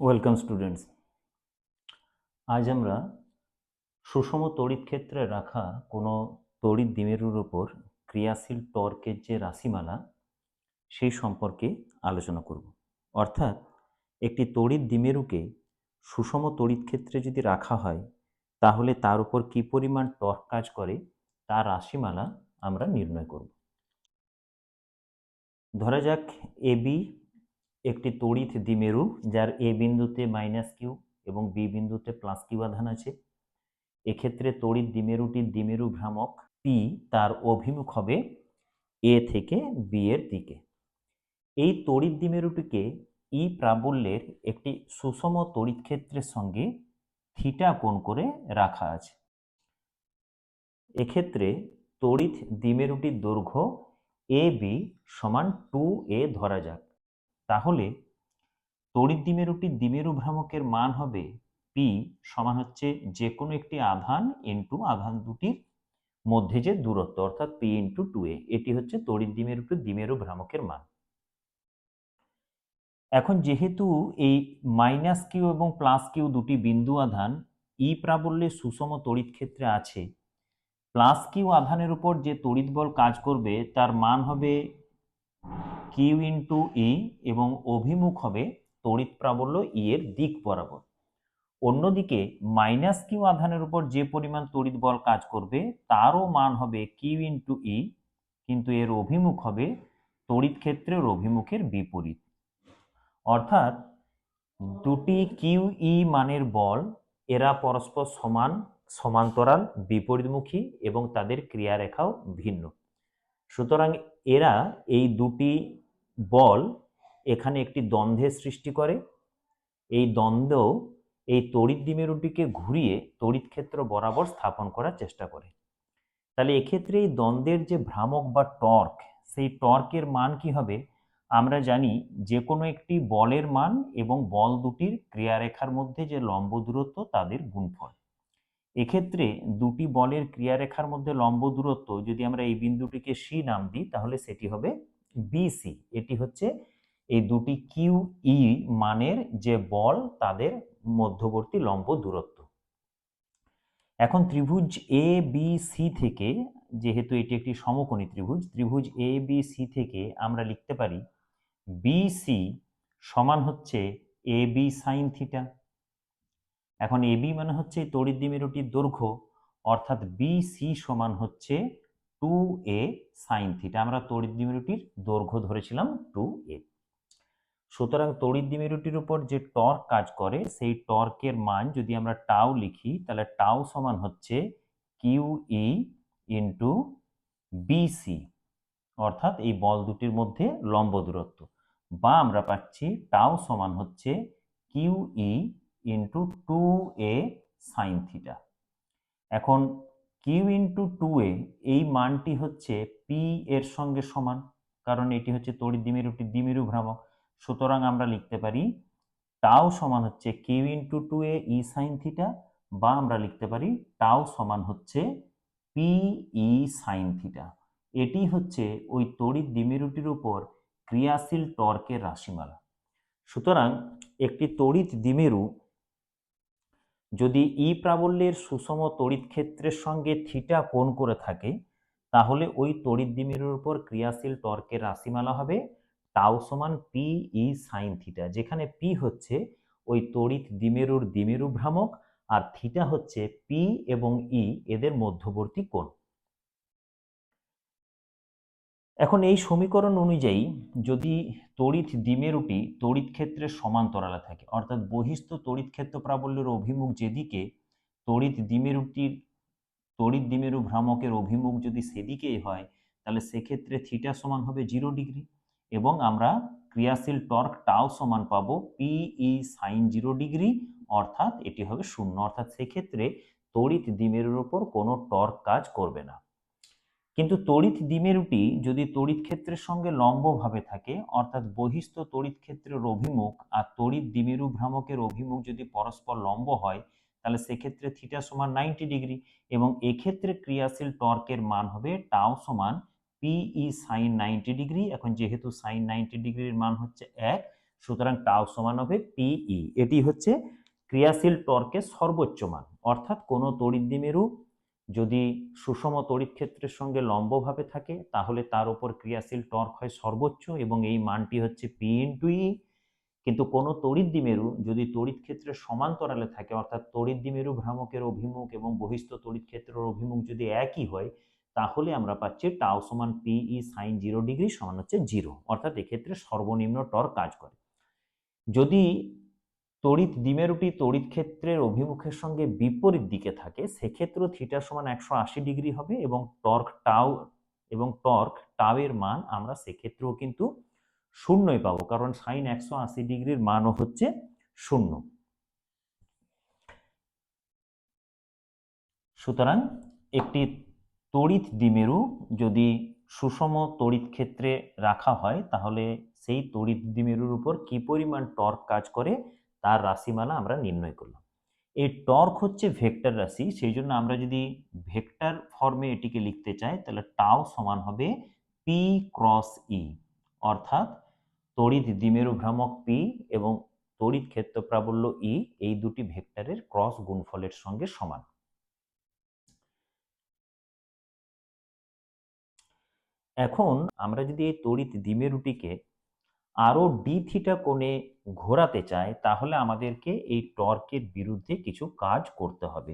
Welcome students. আজ আমরা সুষম তড়িৎ ক্ষেত্রে রাখা কোনো তড়িৎ দ্বিমেরুর উপর ক্রিয়াশীল টর্কের যে রাশিমালা সেই সম্পর্কে আলোচনা করব। অর্থাৎ একটি তড়িৎ দ্বিমেরুকে সুষম তড়িৎ ক্ষেত্রে যদি রাখা হয় তাহলে তার উপর কী পরিমাণ টর্ক কাজ করে তার রাশিমালা আমরা নির্ণয় করব। ধরা যাক এবি একটি তড়িৎ দ্বিমেরু, যার এ বিন্দুতে -q এবং বি বিন্দুতে +q আধান আছে। এক্ষেত্রে তড়িৎ দ্বিমেরুটির দ্বিমেরু ভ্রামক পি তার অভিমুখ হবে এ থেকে বি এর দিকে। এই তড়িৎ দ্বিমেরুটিকে ই প্রাবল্যের একটি সুষম তড়িৎ ক্ষেত্রের সঙ্গে থিটা কোণ করে রাখা আছে। এক্ষেত্রে তড়িৎ দ্বিমেরুটির দৈর্ঘ্য এ বি সমান 2a ধরা যাক। তাহলে তড়িৎ দ্বিমেরুটির দ্বিমেরু ভ্রামকের মান হবে পি সমান হচ্ছে যে কোনো একটি আধান ইন্টু আধান দুটির মধ্যে যে দূরত্ব, অর্থাৎ পি ইন্টু 2a। এটি হচ্ছে তড়িৎ দ্বিমেরুটির দ্বিমেরু ভ্রামকের মান। এখন যেহেতু এই -q এবং +q দুটি বিন্দু আধান ই প্রাবল্যে সুষম তড়িৎ ক্ষেত্রে আছে, +q আধানের উপর যে তড়িৎ বল কাজ করবে তার মান হবে q ইন্টু ই এবং অভিমুখ হবে তড়িৎ প্রাবল্য ই এর দিক বরাবর। অন্যদিকে -q আধানের উপর যে পরিমাণ তড়িৎ বল কাজ করবে তারও মান হবে q ইন্টু ই, কিন্তু এর অভিমুখ হবে তড়িৎ ক্ষেত্রের অভিমুখের বিপরীত। অর্থাৎ দুটি কিউ ই মানের বল এরা পরস্পর সমান, সমান্তরাল, বিপরীতমুখী এবং তাদের ক্রিয়ারেখাও ভিন্ন। সুতরাং এরা এই দুটি বল এখানে একটি দ্বন্দ্বের সৃষ্টি করে। এই দ্বন্দ্ব এই তড়িৎ দ্বিমেরুটিকে ঘুরিয়ে তড়িৎ ক্ষেত্র বরাবর স্থাপন করার চেষ্টা করে। তাহলে এক্ষেত্রে এই দ্বন্দ্বের যে ভ্রামক বা টর্ক, সেই টর্কের মান কি হবে? আমরা জানি যে কোনো একটি বলের মান এবং বল দুটির ক্রিয়ারেখার মধ্যে যে লম্ব দূরত্ব তাদের গুণফল। এক্ষেত্রে দুটি বলের ক্রিয়ারেখার মধ্যে লম্ব দূরত্ব যদি আমরা এই বিন্দুটিকে সি নাম দিই তাহলে সেটি হবে বিসি। এটি হচ্ছে এই দুটি কিউ ই মানের যে বল তাদের মধ্যবর্তী লম্ব দূরত্ব। এখন ত্রিভুজ এ বি সি থেকে, যেহেতু এটি একটি সমকোণী ত্রিভুজ, ত্রিভুজ এ বি সি থেকে আমরা লিখতে পারি বিসি সমান হচ্ছে এ বি সাইন থিটা। এখন এ বি মানে হচ্ছে তড়িৎ দ্বিমেরুটির দৈর্ঘ্য, অর্থাৎ বিসি সমান হচ্ছে 2a সাইন থিটা। আমরা তড়িৎ দ্বিমেরুটির দৈর্ঘ্য ধরেছিলাম 2a। সুতরাং তড়িৎ দ্বিমেরুটির উপর যে টর্ক কাজ করে সেই টর্কের মান যদি আমরা টাউ লিখি তাহলে টাউ সমান হচ্ছে কিউ ই ইন্টু বিসি, অর্থাৎ এই বল দুটির মধ্যে লম্ব দূরত্ব, বা আমরা পাচ্ছি টাউ সমান হচ্ছে q E into 2a sine theta. এখন কিউ ইন্টু 2a এই মানটি হচ্ছে পি এর সঙ্গে সমান, কারণ এটি হচ্ছে তড়িৎ দ্বিমেরুটির দ্বিমেরু ভ্রামক। সুতরাং আমরা লিখতে পারি টাউ সমান হচ্ছে কিউ ইন্টু 2a ই সাইন থিটা, বা আমরা লিখতে পারি টাউ সমান হচ্ছে পি ই সাইন থিটা। এটি হচ্ছে ওই তড়িৎ দ্বিমেরুটির উপর ক্রিয়াশীল টর্কের রাশিমালা। সুতরাং একটি তড়িৎ দ্বিমেরু যদি ই প্রাবল্যের সুষম তড়িৎ ক্ষেত্রের সঙ্গে থিটা কোণ করে থাকে তাহলে ওই তড়িৎ দ্বিমেরুর উপর ক্রিয়াশীল টর্কের রাশিমালা হবে টাউ সমান পি ই সাইন থিটা, যেখানে পি হচ্ছে ওই তড়িৎ দ্বিমেরুর দ্বিমেরু ভ্রামক আর থিটা হচ্ছে পি এবং ই এদের মধ্যবর্তী কোণ। এখন এই সমীকরণ অনুযায়ী যদি তড়িৎ দ্বিমেরুটি তড়িৎ ক্ষেত্রের সমান্তরালে থাকে, অর্থাৎ বহিস্থ তড়িৎ ক্ষেত্র প্রাবল্যের অভিমুখ যেদিকে তড়িৎ দ্বিমেরু ভ্রামকের অভিমুখ যদি সেদিকেই হয় তাহলে সেক্ষেত্রে থিটা সমান হবে 0 ডিগ্রি এবং আমরা ক্রিয়াশীল টর্ক টাউ সমান পাবো পি ই সাইন 0 ডিগ্রি, অর্থাৎ এটি হবে 0। অর্থাৎ সেক্ষেত্রে তড়িৎ দ্বিমেরুর উপর কোনো টর্ক কাজ করবে না। কিন্তু তড়িৎ দ্বিমেরুটি যদি তড়িৎ ক্ষেত্রের সঙ্গে লম্বভাবে থাকে, অর্থাৎ বহিস্থ তড়িৎ ক্ষেত্রের অভিমুখ আর তড়িৎ দ্বিমেরু ভ্রামকের অভিমুখ যদি পরস্পর লম্ব হয় তাহলে সেক্ষেত্রে থিটা সমান 90 ডিগ্রি এবং এক্ষেত্রে ক্রিয়াশীল টর্কের মান হবে টাউ সমান পি ই সাইন 90 ডিগ্রি। এখন যেহেতু সাইন 90 ডিগ্রির মান হচ্ছে 1, সুতরাং টাও সমান হবে পিই। এটি হচ্ছে ক্রিয়াশীল টর্কের সর্বোচ্চ মান। অর্থাৎ কোনো তড়িৎ দ্বিমেরু যদি সুষম তড়িৎ ক্ষেত্রের সঙ্গে লম্বভাবে থাকে তাহলে তার উপর ক্রিয়াশীল টর্ক হয় সর্বোচ্চ এবং এই মানটি হচ্ছে পি ইন্টু ই। কিন্তু কোনো তড়িৎ দ্বিমেরু যদি তড়িৎ ক্ষেত্রের সমান্তরালে থাকে, অর্থাৎ তড়িৎ দ্বিমেরু ভ্রামকের অভিমুখ এবং বহিস্থ তড়িৎ ক্ষেত্রের অভিমুখ যদি একই হয়, তাহলে আমরা পাচ্ছি টাও সমান পিই সাইন 0 ডিগ্রি সমান হচ্ছে 0। অর্থাৎ এক্ষেত্রে সর্বনিম্ন টর্ক কাজ করে। যদি তড়িৎ দ্বিমেরুটি তড়িৎ ক্ষেত্রের অভিমুখের সঙ্গে বিপরীত দিকে থাকে, সেক্ষেত্রে থিটা সমান 180 ডিগ্রি হবে এবং টর্ক টাও এর মান আমরা সেক্ষেত্রেও কিন্তু শূন্যই পাবো, কারণ সাইন 180 ডিগ্রির মানও হচ্ছে শূন্য। সুতরাং একটি তড়িৎ দ্বিমেরু যদি সুষম তড়িৎ ক্ষেত্রে রাখা হয় তাহলে সেই তড়িৎ দ্বিমেরুর উপর কি পরিমাণ টর্ক কাজ করে তার রাশিমালা আমরা নির্ণয় করলাম। এই টর্ক হচ্ছে ভেক্টর রাশি, সেই জন্য আমরা যদি ভেক্টর ফর্মে এটিকে লিখতে চাই তাহলে টাও সমান হবে পি ক্রস ই। অর্থাৎ তড়িৎ দ্বিমেরু ভ্রামক পি এবং তড়িৎ ক্ষেত্র প্রাবল্য ই এই দুটি ভেক্টরের ক্রস গুণফলের সঙ্গে সমান। এখন আমরা যদি এই তড়িৎ দ্বিমেরুটিকে আরো ডি থিটা কোণে ঘোরাতে চাই তাহলে আমাদেরকে এই টর্কের বিরুদ্ধে কিছু কাজ করতে হবে।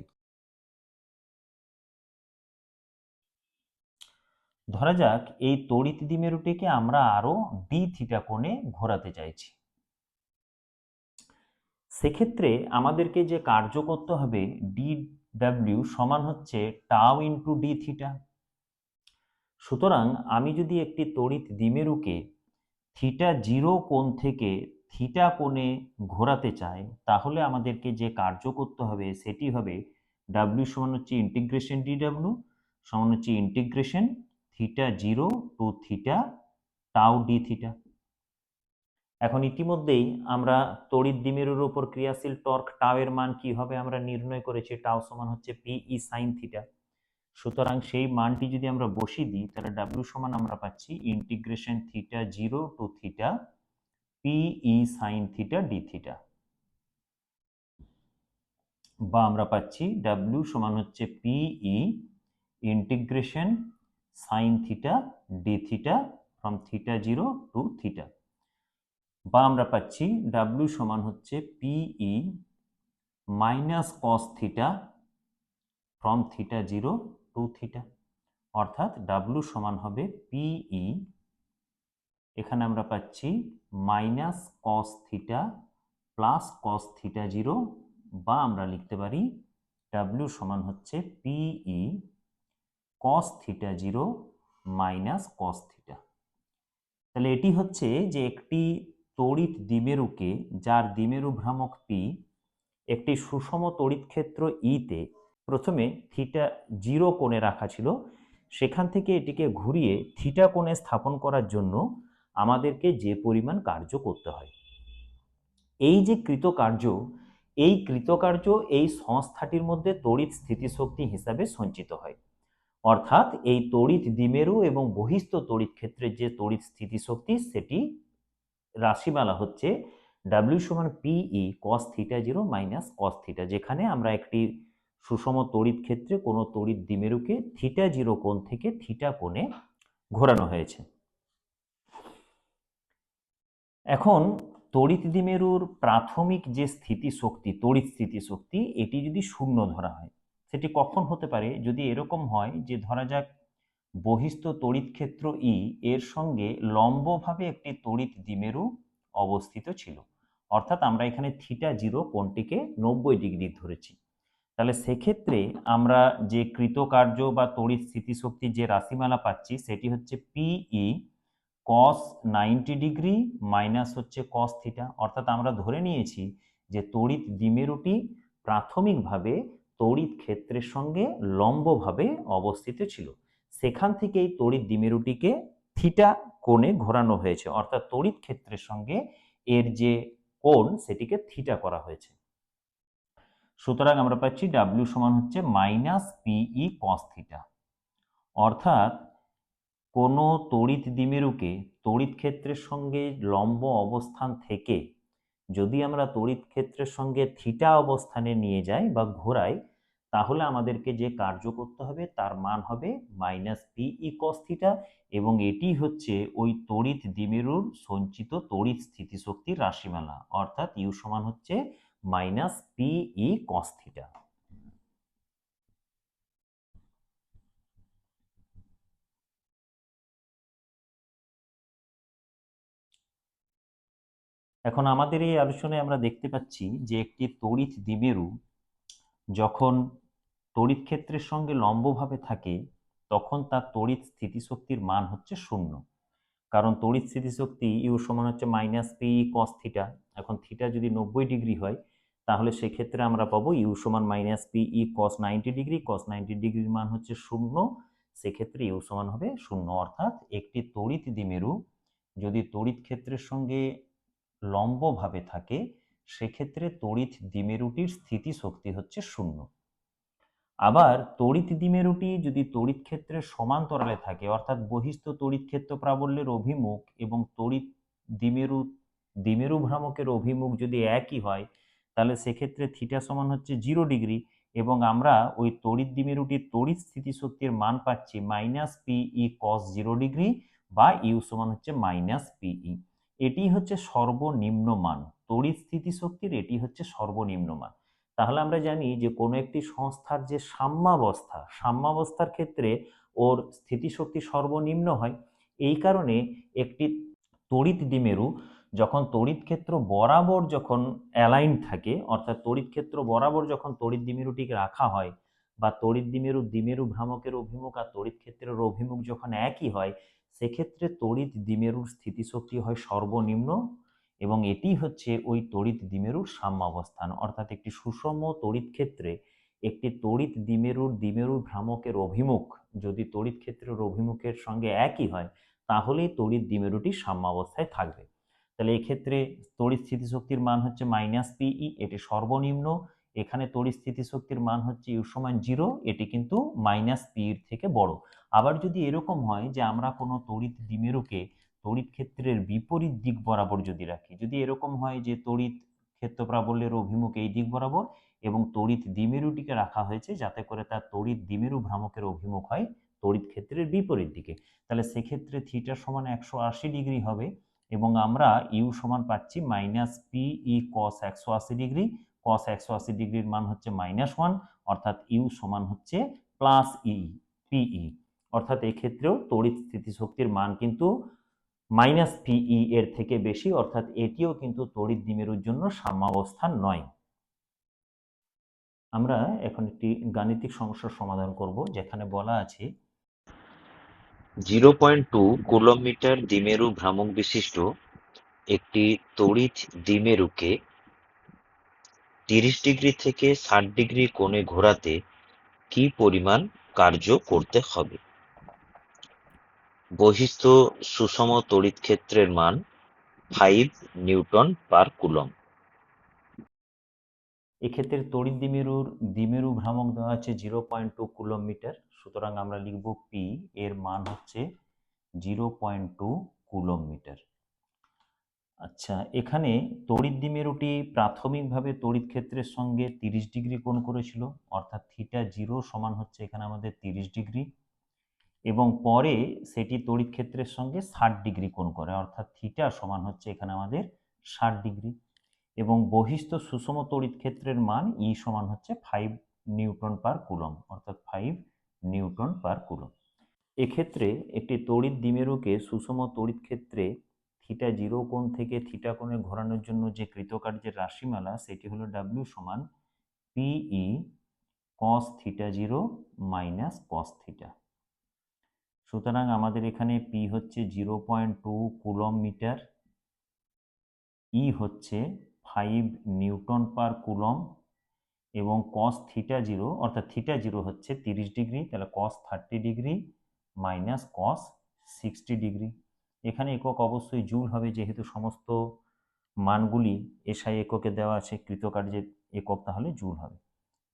ধরা যাক এই তড়িৎ দ্বিমেরুটিকে আমরা আরো ডি থিটা কোণে ঘোরাতে চাইছি। সেক্ষেত্রে আমাদেরকে যে কার্য করতে হবে ডি ডাব্লিউ সমান হচ্ছে টাও ইন্টু ডি থিটা। সুতরাং আমি যদি একটি তড়িৎ দ্বিমেরুকে থিটা 0 কোণ থেকে থিটা কোণে ঘোরাতে চাই তাহলে আমাদেরকে যে কার্য করতে হবে সেটি হবে ডাব্লিউ সমান হচ্ছে ইন্টিগ্রেশন ডি ডাব্লিউ সমান হচ্ছে ইন্টিগ্রেশন থিটা 0 টু থিটা টাও ডি থিটা। এখন ইতিমধ্যেই আমরা তড়িৎ দ্বিমেরুর উপর ক্রিয়াশীল টর্ক টাও এর মান কি হবে আমরা নির্ণয় করেছি, টাও সমান হচ্ছে পিই সাইন থিটা। সুতরাং সেই মানটি যদি আমরা বসিয়ে দিই তাহলে ডাব্লিউ সমান আমরা পাচ্ছি integration theta 0 to theta P sine theta d theta, বা আমরা পাচ্ছি ডাব্লিউ সমান হচ্ছে P integration sine theta d theta from theta 0 to theta, বা আমরা পাচ্ছি ডাব্লিউ সমান হচ্ছে P minus cos theta from theta 0 to theta. অর্থাৎ ডাব্লিউ সমান হবে পিই, এখানে আমরা পাচ্ছি minus cos theta plus cos theta 0, বা আমরা লিখতে পারি ডাব্লিউ সমান হচ্ছে P cos theta 0 minus cos theta. তাহলে এটি হচ্ছে যে একটি তড়িৎ দ্বিমেরুকে যার দ্বিমেরু ভ্রামক পি একটি সুষম তড়িৎ ক্ষেত্র ইতে প্রথমে থিটা 0 কোণে রাখা ছিল, সেখান থেকে এটিকে ঘুরিয়ে থিটা কোণে স্থাপন করার জন্য আমাদেরকে যে পরিমাণ কার্য করতে হয়, এই যে কৃতকার্য, এই কৃতকার্য এই সংস্থাটির মধ্যে তড়িৎ স্থিতিশক্তি হিসাবে সঞ্চিত হয়। অর্থাৎ এই তড়িৎ দ্বিমেরু এবং বহিস্থ তড়িৎ ক্ষেত্রের যে তড়িৎ স্থিতিশক্তি সেটি রাশিমালা হচ্ছে ডাব্লিউ সমান P cos theta 0 minus cos theta, যেখানে আমরা একটি সুষম তড়িৎ ক্ষেত্রে কোনো তড়িৎ দ্বিমেরুকে থিটা 0 কোণ থেকে থিটা কোণে ঘোরানো হয়েছে। এখন তড়িৎ দ্বিমেরুর প্রাথমিক যে স্থিতিশক্তি তড়িৎ স্থিতিশক্তি এটি যদি শূন্য ধরা হয়, সেটি কখন হতে পারে যদি এরকম হয় যে ধরা যাক বহিস্থ তড়িৎ ক্ষেত্র ই এর সঙ্গে লম্বভাবে একটি তড়িৎ দ্বিমেরু অবস্থিত ছিল, অর্থাৎ আমরা এখানে থিটা 0 কোণটিকে 90 ডিগ্রি ধরেছি, তাহলে সেক্ষেত্রে আমরা যে কৃতকার্য বা তড়িৎ স্থিতিশক্তির যে রাশিমালা পাচ্ছি সেটি হচ্ছে পিই কস 90 ডিগ্রি মাইনাস হচ্ছে কস থিটা। অর্থাৎ আমরা ধরে নিয়েছি যে তড়িৎ দ্বিমেরুটি প্রাথমিকভাবে তড়িৎ ক্ষেত্রের সঙ্গে লম্বভাবে অবস্থিত ছিল, সেখান থেকে এই তড়িৎ দ্বিমেরুটিকে থিটা কোণে ঘোরানো হয়েছে, অর্থাৎ তড়িৎ ক্ষেত্রের সঙ্গে এর যে কোণ সেটিকে থিটা করা হয়েছে। সুতরাং আমরা পাচ্ছি ডাব্লিউ সমান হচ্ছে মাইনাস পিই কস থিটা। অর্থাৎ কোনো তড়িৎ দ্বিমেরুকে তড়িৎ ক্ষেত্রের সঙ্গে লম্ব অবস্থান থেকে যদি আমরা তড়িৎ ক্ষেত্রের সঙ্গে থিটা অবস্থানে নিয়ে যাই বা ঘোরাই, তাহলে আমাদেরকে যে কার্য করতে হবে তার মান হবে -PE cos থিটা, এবং এটি হচ্ছে ওই তড়িৎ দ্বিমেরুর সঞ্চিত তড়িৎ স্থিতিশক্তির রাশিমালা, অর্থাৎ ইউ সমান হচ্ছে -PE cos থিটা। এখন আমাদের এই আলোচনায় আমরা দেখতে পাচ্ছি যে একটি তড়িৎ দ্বিমেরু যখন তড়িৎ ক্ষেত্রের সঙ্গে লম্বভাবে থাকে তখন তার তড়িৎ স্থিতিশক্তির মান হচ্ছে 0, কারণ তড়িৎ স্থিতিশক্তি ইউ সমান হচ্ছে -PE cos থিটা। এখন থিটা যদি 90 ডিগ্রি হয় তাহলে সেক্ষেত্রে আমরা পাবো ইউ সমান -PE cos 90 ডিগ্রি, cos 90 ডিগ্রির মান হচ্ছে 0, সেক্ষেত্রে ইউ সমান হবে 0। অর্থাৎ একটি তড়িৎ দ্বিমেরু যদি তড়িৎ ক্ষেত্রের সঙ্গে লম্বভাবে থাকে সেক্ষেত্রে তড়িৎ দ্বিমেরুটির স্থিতিশক্তি হচ্ছে 0। আবার তড়িৎ দ্বিমেরুটি যদি তড়িৎ ক্ষেত্রের সমান্তরালে থাকে, অর্থাৎ বহিস্থ তড়িৎ ক্ষেত্র প্রাবল্যের অভিমুখ এবং তড়িৎ দ্বিমেরু ভ্রামকের অভিমুখ যদি একই হয় তাহলে সেক্ষেত্রে থিটা সমান হচ্ছে 0 ডিগ্রি, এবং আমরা ওই তড়িৎ দ্বিমেরুটির তড়িৎ স্থিতিশক্তির মান পাচ্ছি -PE cos 0 ডিগ্রি বা ইউ সমান হচ্ছে -PE। এটি হচ্ছে সর্বনিম্ন মান তড়িৎ স্থিতিশক্তির, এটি হচ্ছে সর্বনিম্ন মান। তাহলে আমরা জানি যে কোনো একটি সংস্থার যে সাম্যাবস্থার ক্ষেত্রে ওর স্থিতিশক্তি সর্বনিম্ন হয়। এই কারণে একটি তড়িৎ দ্বিমেরু যখন তড়িৎ ক্ষেত্র বরাবর যখন অ্যালাইন থাকে, অর্থাৎ তড়িৎ ক্ষেত্র বরাবর যখন তড়িৎ দ্বিমেরুটিকে রাখা হয় বা তড়িৎ দ্বিমেরু ভ্রামকের অভিমুখ আর তড়িৎ ক্ষেত্রের অভিমুখ যখন একই হয়, সেক্ষেত্রে তড়িৎ দ্বিমেরুর স্থিতিশক্তি হয় সর্বনিম্ন, এবং এটি হচ্ছে ওই তড়িৎ দ্বিমেরুর সাম্যাবস্থান। অর্থাৎ একটি সুষম তড়িৎ ক্ষেত্রে একটি তড়িৎ দ্বিমেরু ভ্রামকের অভিমুখ যদি তড়িৎ ক্ষেত্রের অভিমুখের সঙ্গে একই হয় তাহলেই তড়িৎ দ্বিমেরুটি সাম্যাবস্থায় থাকবে। তাহলে এক্ষেত্রে তড়িৎ স্থিতিশক্তির মান হচ্ছে -PE, এটি সর্বনিম্ন। এখানে তড়িৎ স্থিতিশক্তির মান হচ্ছে ইউ সমান 0, এটি কিন্তু -PE এর থেকে বড়। আবার যদি এরকম হয় যে আমরা কোনো তড়িৎ দ্বিমেরুকে তড়িৎ ক্ষেত্রের বিপরীত দিক বরাবর যদি রাখি, যদি এরকম হয় যে তড়িৎ ক্ষেত্র প্রাবল্যের অভিমুখ এই দিক বরাবর এবং তড়িৎ দ্বিমেরুটিকে রাখা হয়েছে যাতে করে তার তড়িৎ দ্বিমেরু ভ্রামকের অভিমুখ হয় তড়িৎ ক্ষেত্রের বিপরীত দিকে, তাহলে সেক্ষেত্রে থিটা সমান 180 ডিগ্রি হবে, এবং আমরা ইউ সমান পাচ্ছি -PE cos 180 ডিগ্রি। cos 180 ডিগ্রির মান হচ্ছে -1, অর্থাৎ ইউ সমান হচ্ছে +PE। অর্থাৎ এক্ষেত্রেও তড়িৎ স্থিতিশক্তির মান কিন্তু -PE এর থেকে বেশি, অর্থাৎ এটিও কিন্তু তড়িৎ দ্বিমেরুর জন্য সাম্যাবস্থান নয়। আমরা এখন একটি গাণিতিক সমস্যার সমাধান করব, যেখানে বলা আছে 0.2 কুলম্ব মিটার দ্বিমেরু ভ্রামক বিশিষ্ট একটি তড়িৎ দ্বিমেরুকে 30 ডিগ্রি থেকে 60 ডিগ্রি কোণে ঘোরাতে কি পরিমাণ কার্য করতে হবে? বহিস্থ সুষম তড়িৎ ক্ষেত্রের মান 5 নিউটন পার কুলম্ব। এক্ষেত্রে তড়িৎ দ্বিমেরু ভ্রামক দেওয়া আছে 0.2 কুলম্ব মিটার, সুতরাং আমরা লিখব পি এর মান হচ্ছে 0.2 কুলম্ব মিটার। আচ্ছা, এখানে তড়িৎ দ্বিমেরুটি প্রাথমিকভাবে তড়িৎ ক্ষেত্রের সঙ্গে 30 ডিগ্রি কোণ করেছিল, অর্থাৎ থিটা 0 সমান হচ্ছে এখানে আমাদের 30 ডিগ্রি, এবং পরে সেটি তড়িৎ ক্ষেত্রের সঙ্গে 60 ডিগ্রি কোণ করে, অর্থাৎ থিটা সমান হচ্ছে এখানে আমাদের 60 ডিগ্রি, এবং বহিস্থ সুষম তড়িৎ ক্ষেত্রের মান ই সমান হচ্ছে 5 নিউটন পার কুলম্ব, অর্থাৎ 5 নিউটন পার কুলম্ব। এক্ষেত্রে একটি তড়িৎ দ্বিমেরুকে সুষম তড়িৎ ক্ষেত্রে থিটা 0 কোণ থেকে থিটা কোণে ঘোরানোর জন্য যে কৃতকার্যের রাশিমালা সেটি হলো W সমান PE cos theta 0 minus cos theta. সুতরাং আমাদের এখানে পি হচ্ছে 0.2 কুলম্ব মিটার, ই হচ্ছে 5 নিউটন পার কুলম্ব, এবং cos থিটা 0 অর্থাৎ থিটা 0 হচ্ছে 30 ডিগ্রি, তাহলে cos 30 degree minus cos 60 degree. এখানে একক অবশ্যই জুল হবে, যেহেতু সমস্ত মানগুলি এসআই এককে দেওয়া আছে, কৃতকার্যের একক তাহলে জুল হবে।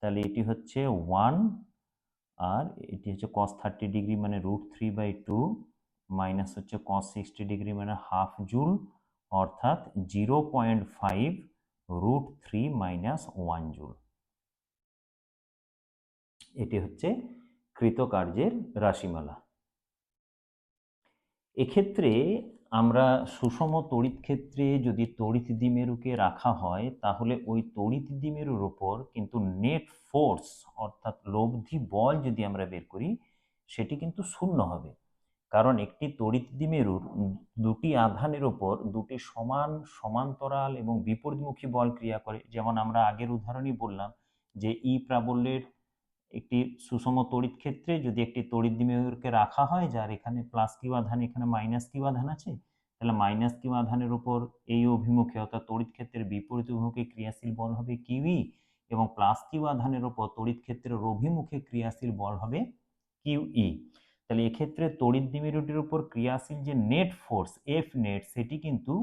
তাহলে এটি হচ্ছে 1, আর এটি হচ্ছে cos 30 ডিগ্রি মানে √3/2 মাইনাস হচ্ছে cos 60 ডিগ্রি মানে হাফ জুল, অর্থাৎ 0.5√3 মাইনাস 1 জুল। এটি হচ্ছে কৃতকার্যের রাশিমালা। এক্ষেত্রে আমরা সুষম তড়িৎ ক্ষেত্রে যদি তড়িৎ দ্বিমেরুকে রাখা হয়, তাহলে ওই তড়িৎ দ্বিমেরুর ওপর কিন্তু নেট ফোর্স অর্থাৎ লব্ধি বল যদি আমরা বের করি, সেটি কিন্তু শূন্য হবে। কারণ একটি তড়িৎ দ্বিমেরুর দুটি আধানের ওপর দুটি সমান্তরাল এবং বিপরীতমুখী বল ক্রিয়া করে। যেমন আমরা আগের উদাহরণেই বললাম যে ই প্রাবল্যের একটি সুষম তড়িৎ ক্ষেত্রে যদি একটি তড়িৎ দ্বিমেরুকে রাখা হয়, যার এখানে প্লাস কিউ আধান এখানে মাইনাস কিউ আধান আছে, তাহলে মাইনাস কিউ আধানের উপর এই অভিমুখে অর্থাৎ তড়িৎ ক্ষেত্রের বিপরীত অভিমুখে ক্রিয়াশীল বল হবে কিউই, এবং প্লাস কিউ আধানের উপর তড়িৎ ক্ষেত্রের অভিমুখে ক্রিয়াশীল বল হবে কিউই। তাহলে এক্ষেত্রে তড়িৎ দ্বিমেরুটির উপর ক্রিয়াশীল যে নেট ফোর্স এফ নেট, সেটি কিন্তু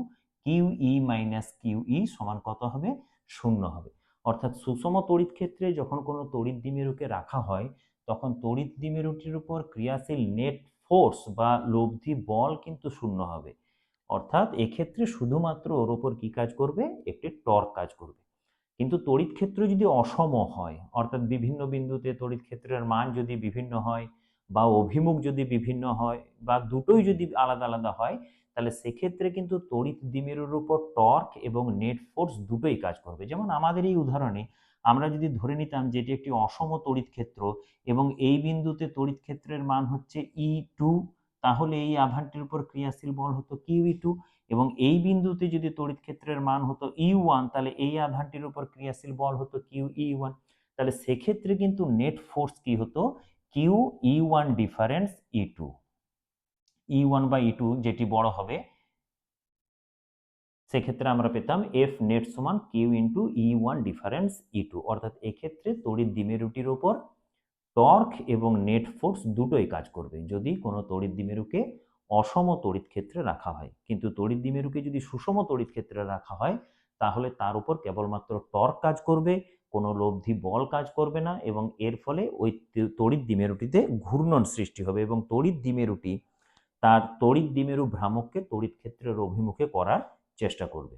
কিউই মাইনাস কিউই সমান কত হবে? শূন্য হবে। অর্থাৎ সুষম তড়িৎ ক্ষেত্রে যখন কোনো তড়িৎ দ্বিমেরুকে রাখা হয়, তখন তড়িৎ দ্বিমেরুটির উপর ক্রিয়াশীল নেট ফোর্স বা লব্ধি বল কিন্তু শূন্য হবে। অর্থাৎ এক্ষেত্রে শুধুমাত্র ওর উপর কি কাজ করবে? একটি টর্ক কাজ করবে। কিন্তু তড়িৎ ক্ষেত্র যদি অসম হয়, অর্থাৎ বিভিন্ন বিন্দুতে তড়িৎ ক্ষেত্রের মান যদি বিভিন্ন হয়, বা অভিমুখ যদি বিভিন্ন হয়, বা দুটোই যদি আলাদা আলাদা হয়, তাহলে সেক্ষেত্রে কিন্তু তড়িৎ দ্বিমেরুর উপর টর্ক এবং নেট ফোর্স দুটোই কাজ করবে। যেমন আমাদের এই উদাহরণে আমরা যদি ধরে নিতাম যে এটি একটি অসম তড়িৎ ক্ষেত্র এবং এই বিন্দুতে তড়িৎ ক্ষেত্রের মান হচ্ছে E2, তাহলে এই আধানটির উপর ক্রিয়াশীল বল হতো QE2, এবং এই বিন্দুতে যদি তড়িৎ ক্ষেত্রের মান হতো E1, তাহলে এই আধানটির উপর ক্রিয়াশীল বল হতো QE1। তাহলে সেক্ষেত্রে কিন্তু নেট ফোর্স কি হতো? QE1 ডিফারেন্স E2, E1 বা E2 যেটি বড় হবে, সেক্ষেত্রে আমরা পেতাম F নেট সমান Q into E1 difference E2। অর্থাৎ এক্ষেত্রে তড়িৎ দ্বিমেরুটির উপর টর্ক এবং নেট ফোর্স দুটোই কাজ করবে যদি কোনো তড়িৎ দ্বিমেরুকে অসম তড়িৎ ক্ষেত্রে রাখা হয়। কিন্তু তড়িৎ দ্বিমেরুকে যদি সুষম তড়িৎ ক্ষেত্রে রাখা হয়, তাহলে তার উপর কেবলমাত্র টর্ক কাজ করবে, কোনো লব্ধি বল কাজ করবে না, এবং এর ফলে ওই তড়িৎ দ্বিমেরুটিতে ঘূর্ণন সৃষ্টি হবে এবং তড়িৎ দ্বিমেরুটি তার তড়িৎ দ্বিমেরু ভ্রামককে তড়িৎ ক্ষেত্রের অভিমুখে করার চেষ্টা করবে।